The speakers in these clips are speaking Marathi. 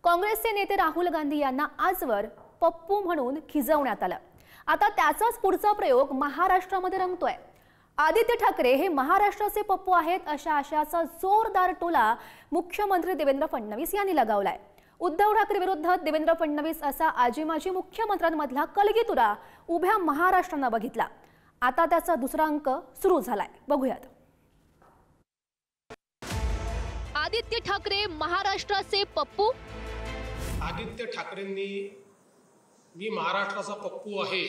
काँग्रेसचे नेते राहुल गांधी यांना आजवर पप्पू म्हणून खिजवण्यात आलं। आता त्याचाच पुढचा प्रयोग महाराष्ट्रामध्ये रंगतोय। आदित्य ठाकरे हे महाराष्ट्राचे पप्पू आहेत अशा आशयाचा जोरदार टोला मुख्यमंत्री देवेंद्र फडणवीस यांनी लगावलाय। उद्धव ठाकरे विरोधात देवेंद्र फडणवीस असा आजी माजी मुख्यमंत्र्यांमधला कलगीतुरा उभ्या महाराष्ट्रानं बघितला। आता त्याचा दुसरा अंक सुरू झालाय, बघूयात। आदित्य ठाकरे महाराष्ट्राचे पप्पू। आदित्य ठाकरेंनी मी महाराष्ट्राचा पप्पू आहे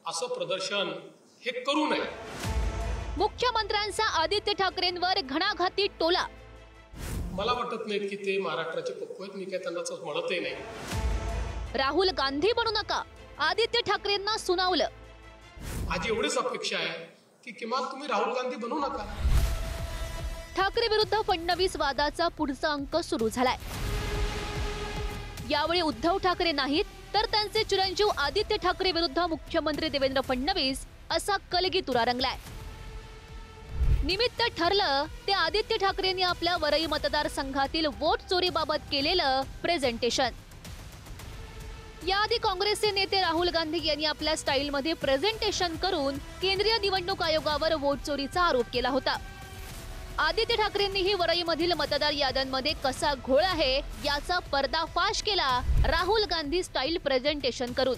असं प्रदर्शन हे करू नये। मुख्यमंत्र्यांचा आदित्य ठाकरेंवर घणाघाती टोला। मला वाटत नाही की ते महाराष्ट्राचे पप्पू आहेत, मी काय त्यांना म्हणतही नाही। राहुल गांधी बनू नका, आदित्य ठाकरेंना सुनावलं। माझी एवढीच अपेक्षा आहे की किमान तुम्ही राहुल गांधी बनू नका। ठाकरे विरुद्ध फडणवीस वादाचा पुढचा अंक सुरू झालाय। यावेळी उद्धव ठाकरे नाहीत तर त्यांचे चिरंजीव आदित्य ठाकरे विरुद्ध मुख्यमंत्री देवेंद्र फडणवीस असा कलगीतुरा रंगलाय। निमित्त ठरलं ते आदित्य ठाकरेंनी आपल्या वरई मतदारसंघातील वोट चोरीबाबत केलेलं प्रेझेंटेशन। याआधी काँग्रेसचे नेते राहुल गांधी यांनी आपल्या स्टाईलमध्ये प्रेझेंटेशन करून केंद्रीय निवडणूक आयोगावर वोट चोरीचा आरोप केला होता। आदित्य ठाकरेंनीही वरईमधील मतदार याद्यांमध्ये कसा घोळ आहे याचा पर्दाफाश केला राहुल गांधी स्टाईल प्रेझेंटेशन करून।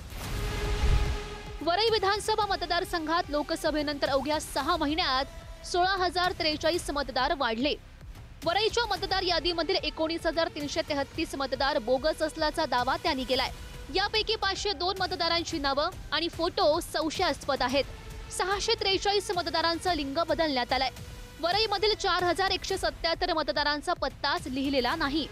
वरई विधानसभा मतदारसंघात लोकसभेनंतर अवघ्या 6 महिन्यात 16,043 मतदार वाढले। वरईच्या मतदार यादीमधील 19,333 मतदार बोगस असल्याचा दावा त्यांनी केलाय। यापैकी 502 मतदारांची नावं आणि फोटो संशयास्पद आहेत। 643 मतदारांचा लिंग बदलण्यात आलाय। वरईमधील 4,177 मतदारांचा पत्ताच लिहिलेला नाही।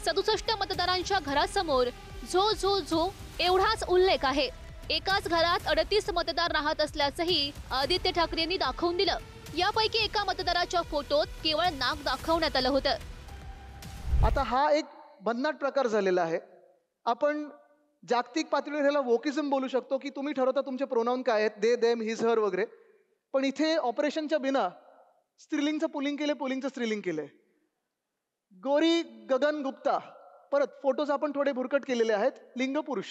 67 मतदारांच्या घरासमोर झो झो झो एवढाच उल्लेख आहे। एकाच घरात 38 मतदार राहत असल्याचंही आदित्य ठाकरेंनी दाखवून दिलं। यापैकी एका मतदाराच्या फोटोत केवळ नाक दाखवण्यात आलं होतं। आता हा एक भन्नाट प्रकार झालेला आहे। आपण जागतिक पातळीवर ह्याला वोकिझम बोलू शकतो की तुम्ही ठरवता तुमचे प्रोनाउन काय आहेत, दे देम हिज हर वगैरे। पण इथे ऑपरेशनच्या बिना स्त्रीलिंगचं पुलिंग केले, पुलिंगचं स्त्रीलिंग केले। गौरी गगन गुप्ता, परत फोटोज आपण थोडे भुरकट केलेले आहेत, लिंग पुरुष।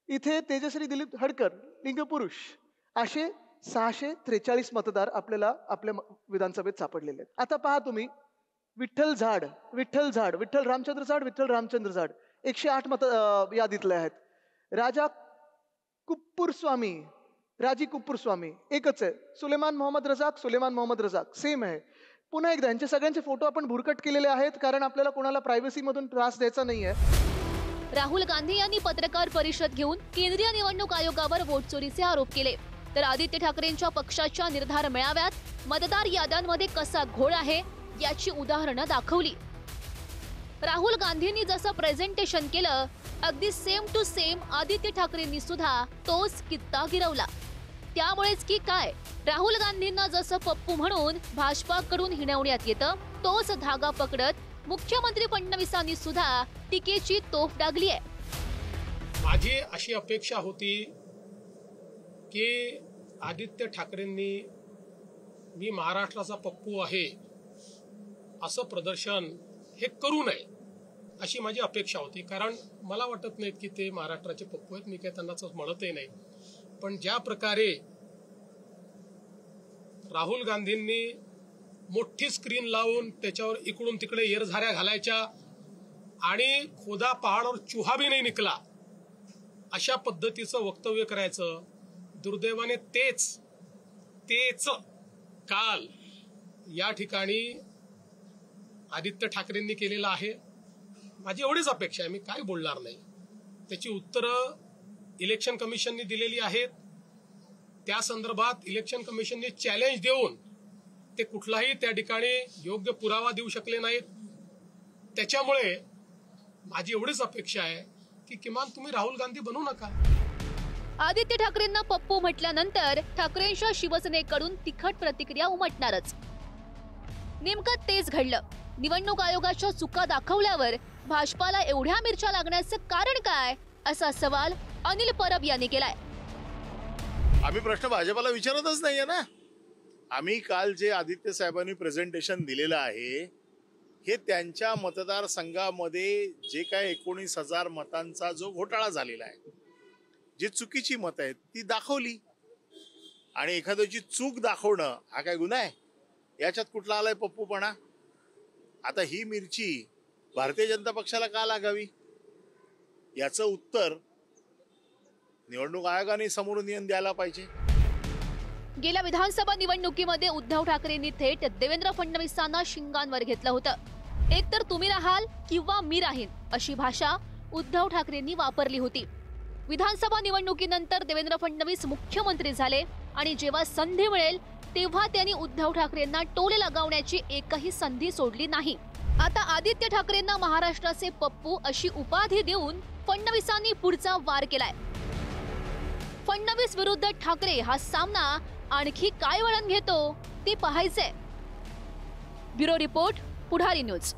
इथे तेजश्री दिलीप हडकर, लिंग पुरुष। असे 643 मतदार आपल्याला आपल्या विधानसभेत सापडलेले आहेत। आता पहा तुम्ही, विठ्ठल झाड, विठ्ठल झाड, विठ्ठल रामचंद्र झाड, विठ्ठल रामचंद्र झाड 108 यादीतले आहेत। राजा कुप्पूर स्वामी, राजी कुप्पूर स्वामी एकच आहे। सुलेमान मोहम्मद रजाक, सुलेमान मोहम्मद रजाक सेम आहे। पुन्हा एकदा यांचे सगळ्यांचे फोटो आपण भुरकट केलेले आहेत, कारण आपल्याला कोणाला प्रायव्हसी मधून त्रास द्यायचा नाहीये। राहुल गांधी यांनी पत्रकार परिषद घेऊन केंद्रीय निवडणूक आयोगावर वोट चोरीचे आरोप केले, तर आदित्य ठाकरेंच्या पक्षाच्या निर्धार मेळाव्यात मतदार याद्यांमध्ये कसा घोळ आहे याची उदाहरणं दाखवली। राहुल गांधींनी जसं प्रेझेंटेशन केलं अगदी सेम टू सेम आदित्य ठाकरेंनी सुद्धा तोच कित्ता गिरवला। त्यामुळेच की काय, राहुल गांधींना जसं पप्पू म्हणून भाजपाकडून हिणवण्यात येतं तोच धागा पकडत मुख्यमंत्री फडणवीसांनी सुद्धा टीकेची तोफ डागली आहे। माझी अशी अपेक्षा होती की आदित्य ठाकरेंनी मी महाराष्ट्राचा पप्पू आहे असं प्रदर्शन हे करू नये अशी माझी अपेक्षा होती, कारण मला वाटत नाही की ते महाराष्ट्राचे पप्पू आहेत, मी काय त्यांना म्हणतही नाही। पण ज्या प्रकारे राहुल गांधींनी मोठी स्क्रीन लावून त्याच्यावर इकडून तिकडे येरझाऱ्या घालायच्या आणि खोदा पहाडावर चुहा भी नाही निकला अशा पद्धतीचं वक्तव्य करायचं, दुर्दैवाने तेच काल या ठिकाणी आदित्य ठाकरेंनी केलेलं आहे। माझी एवढीच अपेक्षा आहे, मी काय बोलणार नाही। त्याची उत्तरं इलेक्शन कमिशनने दिलेली आहेत। त्या संदर्भात इलेक्शन कमिशनने चॅलेंज देऊन ते कुठलाही त्या ठिकाणी योग्य पुरावा देऊ शकले नाहीत। त्याच्यामुळे माझी एवढीच अपेक्षा आहे की किमान तुम्ही राहुल गांधी बनू नका। आदित्य ठाकरेंना पप्पू म्हटल्यानंतर ठाकरेंच्या शिवसेनेकडून तिखट प्रतिक्रिया उमटणारच। नेमकं तेच घडलं। निवडणूक आयोगाच्या चुका दाखवल्यावर भाजपाला एवढ्या मिरच्या लागण्याचं कारण काय असा सवाल अनिल परब यांनी केलाय। आम्ही प्रश्न भाजपाला विचारतच नाहीये ना। आम्ही काल जे आदित्य साहेबांनी प्रेझेंटेशन दिलेलं आहे हे त्यांच्या मतदारसंघामध्ये जे काय 19,000 मतांचा जो घोटाळा झालेला आहे, जी चुकीची मत आहेत ती दाखवली. आणि एखाद्याची चूक दाखवणं हा काय गुन्हा आहे? याच्यात कुठला आलाय पप्पूपणा? आता ही मिरची भारतीय जनता पक्षाला का लागावी, याचं उत्तर निवडणूक आयोगाने समोरून येऊन द्यायला पाहिजे. गेल्या विधानसभा निवडणुकीमध्ये उद्धव ठाकरेंनी थेट देवेंद्र फडणवीसांना शिंगांवर घेतलं होतं. एकतर तुम्ही राहाल किंवा मी राहीन अशी भाषा उद्धव ठाकरेंनी वापरली होती. विधानसभा निवडणुकीनंतर देवेंद्र फडणवीस मुख्यमंत्री झाले आणि जेव्हा संधी मिळेल तेव्हा त्यांनी उद्धव ठाकरेंना टोले लगावण्याची एकही संधी सोडली नाही. आता आदित्य ठाकरेंना महाराष्ट्राचे पप्पू अशी उपाधी देऊन फडणवीसांनी पुढचा वार केलाय. फडणवीस विरुद्ध ठाकरे हा सामना आणखी काय वळण घेतो ते पाहायचंय. ब्युरो रिपोर्ट, पुढारी न्यूज.